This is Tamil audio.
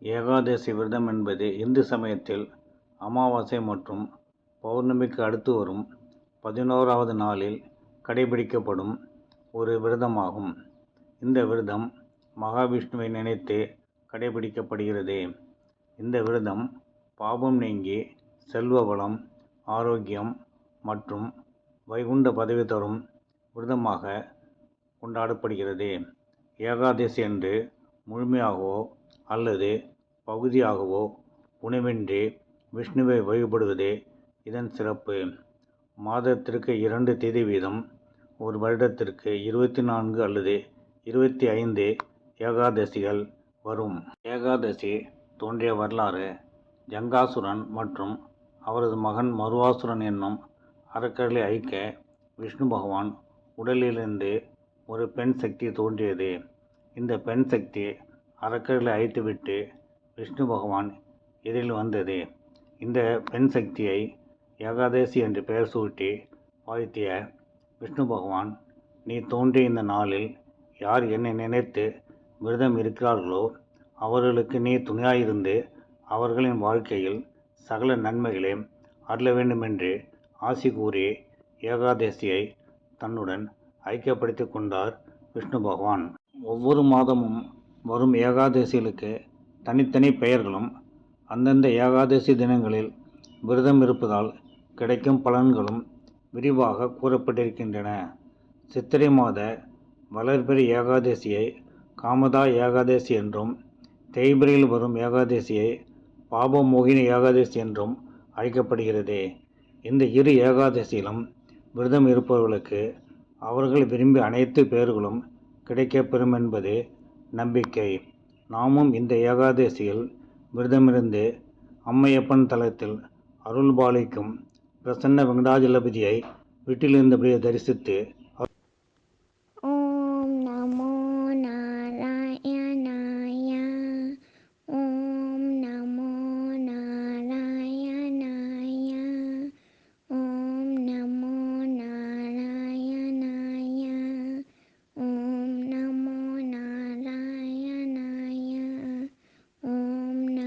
ஏகாதசி விரதம் என்பது இந்து சமயத்தில் அமாவாசை மற்றும் பௌர்ணமிக்கு அடுத்து வரும் 11வது நாளில் கடைபிடிக்கப்படும் ஒரு விரதமாகும். இந்த விரதம் மகாவிஷ்ணுவை நினைத்து கடைபிடிக்கப்படுகிறது. இந்த விரதம் பாபம் நீங்கி செல்வ வளம், ஆரோக்கியம் மற்றும் வைகுண்ட பதவி தரும் விரதமாக கொண்டாடப்படுகிறது. ஏகாதசி அன்று முழுமையாகவோ அல்லது பகுதியாகவோ உணவின்றி விஷ்ணுவை வழிபடுவதே இதன் சிறப்பு. மாதத்திற்கு 2 திதி வீதம், ஒரு வருடத்திற்கு 24 அல்லது 25 ஏகாதசிகள் வரும். ஏகாதசி தோன்றிய வரலாறு: ஜங்காசுரன் மற்றும் அவரது மகன் மருவாசுரன் என்னும் அரக்கர்களை அழிக்க விஷ்ணு பகவான் உடலிலிருந்து ஒரு பெண் சக்தி தோன்றியது. இந்த பெண் சக்தி அரக்கர்களை அழித்துவிட்டு விஷ்ணு பகவான் எதிரில் வந்தது. இந்த பெண் சக்தியை ஏகாதசி என்று பெயர் சூட்டி வாழ்த்திய விஷ்ணு பகவான், நீ தோன்றிய இந்த நாளில் யார் என்னை நினைத்து விரதம் இருக்கிறார்களோ அவர்களுக்கு நீ துணையாயிருந்து அவர்களின் வாழ்க்கையில் சகல நன்மைகளையும் அருள வேண்டுமென்று ஆசி கூறி ஏகாதசியை தன்னுடன் ஐக்கியப்படுத்தி கொண்டார் விஷ்ணு பகவான். ஒவ்வொரு மாதமும் வரும் ஏகாதசிகளுக்கு தனித்தனி பெயர்களும் அந்தந்த ஏகாதசி தினங்களில் விரதம் இருப்பதால் கிடைக்கும் பலன்களும் விரிவாக கூறப்பட்டிருக்கின்றன. சித்திரை மாத வளர்பிறை ஏகாதசியை காமதா ஏகாதசி என்றும், தேய்பிரையில் வரும் ஏகாதசியை பாபமோகினி ஏகாதசி என்றும் அழைக்கப்படுகிறது. இந்த இரு ஏகாதசியிலும் விரதம் இருப்பவர்களுக்கு அவர்கள் விரும்பிய அனைத்து பெயர்களும் கிடைக்கப்பெறும் என்பது நம்பிக்கை. நாமும் இந்த ஏகாதசியில் விரதமிருந்து அம்மையப்பன் தலத்தில் அருள்பாலிக்கும் பிரசன்ன வெங்கடாஜலபதியை வீட்டிலிருந்தபடியே தரிசித்து